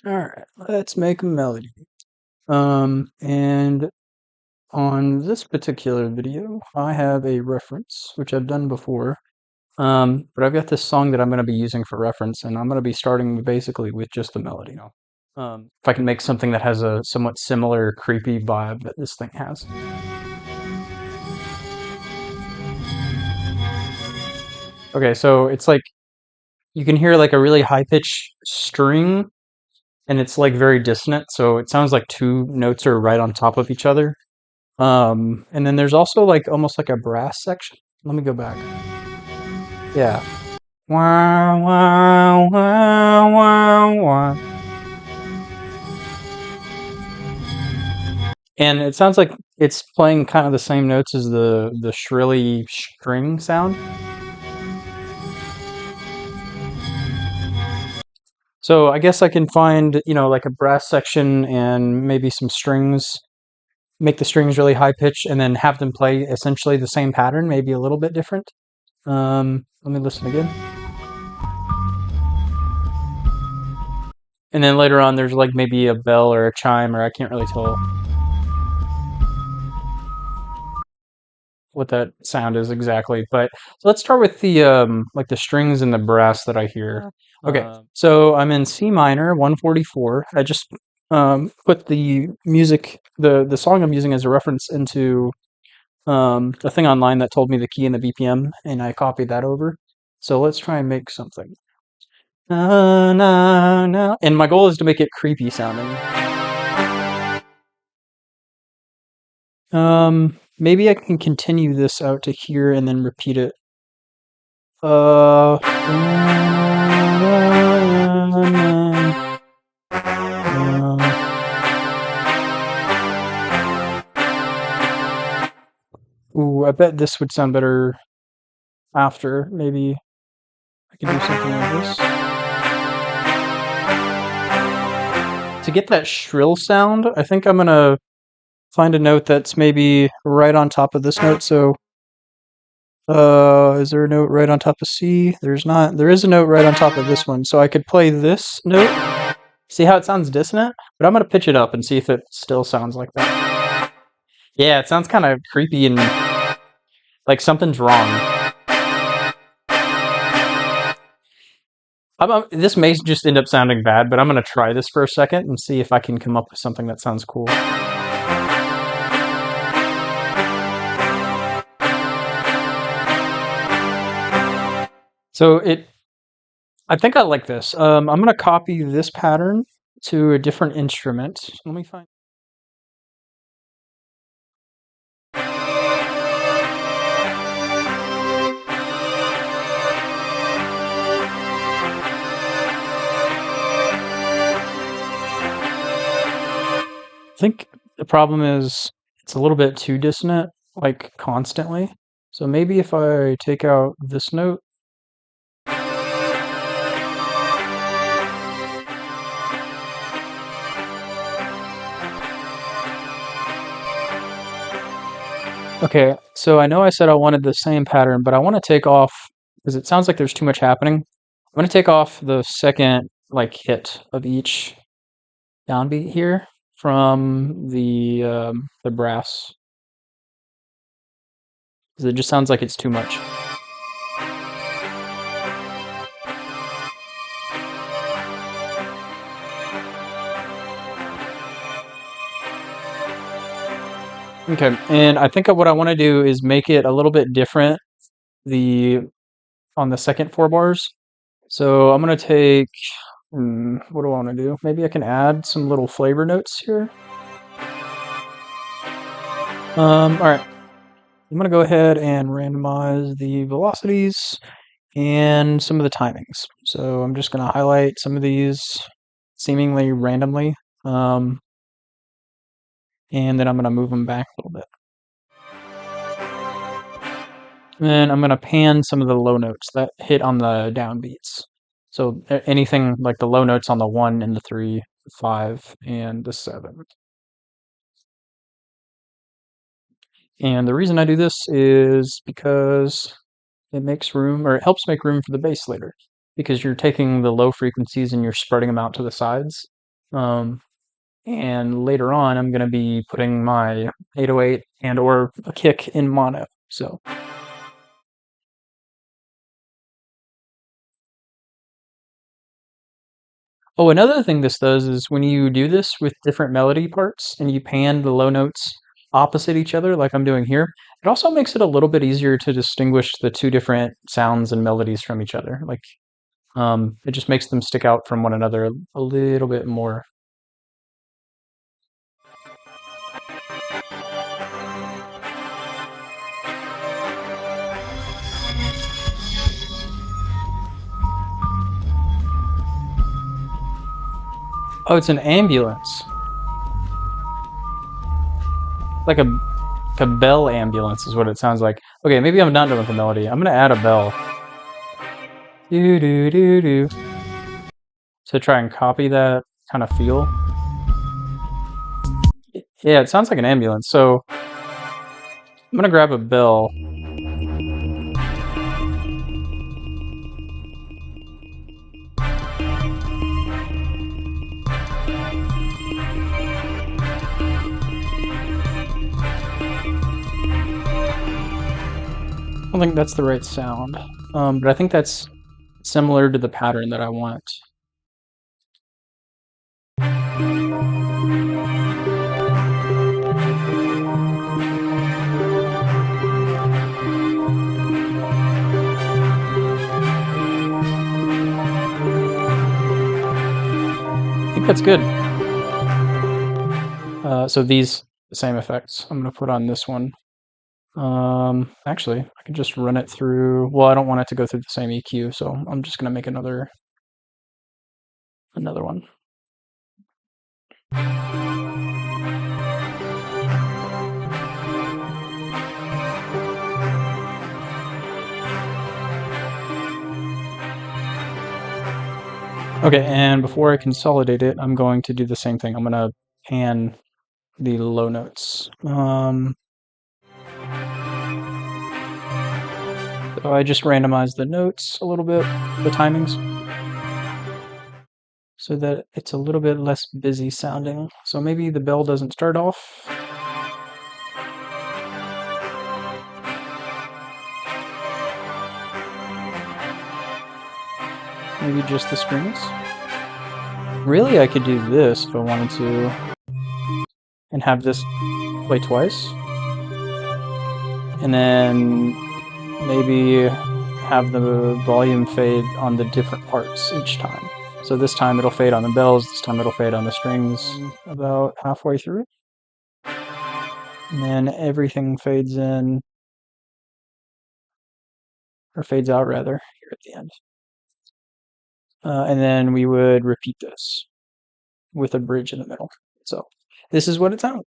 Alright, let's make a melody. And on this particular video, I have a reference, which I've done before. But I've got this song that I'm going to be using for reference, and I'm going to be starting basically with just the melody. If I can make something that has a somewhat similar creepy vibe that this thing has. Okay, so it's like you can hear like a really high-pitched string, and it's like very dissonant, so it sounds like two notes are right on top of each other. And then there's also like almost like a brass section. Let me go back. Yeah. Wow, wow, wow, wow, wow. And it sounds like it's playing kind of the same notes as the shrilly string sound. So I guess I can find, like a brass section and maybe some strings, make the strings really high pitched, and then have them play essentially the same pattern, maybe a little bit different. Let me listen again. And then later on, there's like maybe a bell or a chime, or I can't really tell what that sound is exactly. But so let's start with the like the strings and the brass that I hear. Okay, so I'm in C minor, 144. I just put the music, the song I'm using as a reference into a thing online that told me the key and the BPM, and I copied that over. So let's try and make something. Na, na, na. And my goal is to make it creepy sounding. Maybe I can continue this out to here and then repeat it. Uh, ooh, I bet this would sound better after. Maybe I could do something like this. To get that shrill sound, I think I'm gonna find a note that's maybe right on top of this note. So, is there a note right on top of C? There's not. There is a note right on top of this one. So I could play this note. See how it sounds dissonant? But I'm gonna pitch it up and see if it still sounds like that. Yeah, it sounds kind of creepy and like something's wrong. This may just end up sounding bad, but I'm gonna try this for a second and see if I can come up with something that sounds cool. So I think I like this. I'm gonna copy this pattern to a different instrument. Let me find. I think the problem is it's a little bit too dissonant, like constantly. So maybe if I take out this note. Okay, so I know I said I wanted the same pattern, but I want to take off, because it sounds like there's too much happening. I'm going to take off the second like hit of each downbeat here from the brass, because it just sounds like it's too much. Okay, and I think what I want to do is make it a little bit different on the second four bars. So I'm going to take, what do I want to do? Maybe I can add some little flavor notes here. All right. I'm going to go ahead and randomize the velocities and some of the timings. So I'm just going to highlight some of these seemingly randomly, and then I'm going to move them back a little bit. And then I'm going to pan some of the low notes that hit on the downbeats. So anything like the low notes on the 1 and the 3, the 5, and the 7. And the reason I do this is because it makes room, or it helps make room for the bass later, because you're taking the low frequencies and you're spreading them out to the sides. Um, and later on, I'm going to be putting my 808 and or a kick in mono. So, oh, another thing this does is when you do this with different melody parts and you pan the low notes opposite each other, like I'm doing here, it also makes it a little bit easier to distinguish the two different sounds and melodies from each other. Like, it just makes them stick out from one another a little bit more. Oh, it's an ambulance, like a bell ambulance is what it sounds like. Okay, maybe I'm not done with the melody. I'm gonna add a bell. Do do do do. To try and copy that kind of feel. Yeah, it sounds like an ambulance. So I'm gonna grab a bell. I don't think that's the right sound, but I think that's similar to the pattern that I want. I think that's good. So these same effects I'm gonna put on this one. Actually, I could just run it through. Well, I don't want it to go through the same EQ, so I'm just gonna make another one. Okay, and before I consolidate it, I'm going to do the same thing. I'm gonna pan the low notes. So I just randomized the notes a little bit, the timings, so that it's a little bit less busy sounding. So maybe the bell doesn't start off. Maybe just the strings. Really, I could do this if I wanted to, and have this play twice, and then maybe have the volume fade on the different parts each time. So this time it'll fade on the bells, this time it'll fade on the strings about halfway through. And then everything fades in, or fades out rather, here at the end. And then we would repeat this with a bridge in the middle. So this is what it sounds like.